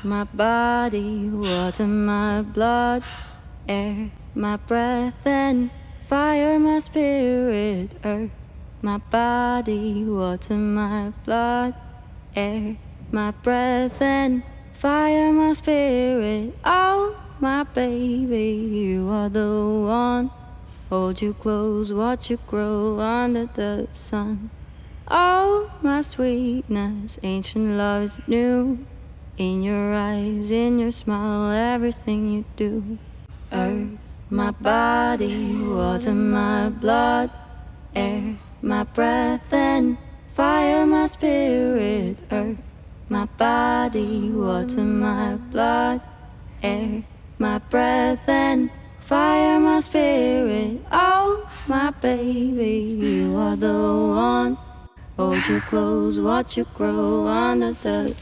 my body, water, my blood, air, my breath and fire, my spirit, earth, my body, water, my blood, air, my breath and fire, my spirit. Oh, my baby, you are the one. Hold you close, watch you grow under the sun. Oh, my sweetness, ancient love is new. In your eyes, in your smile, everything you do. Earth, my body, water, my blood, air, my breath and fire, my spirit. Earth, my body, water, my blood, air, my breath and fire, my spirit. Oh, my baby, you are the one. Hold you close, watch you grow under the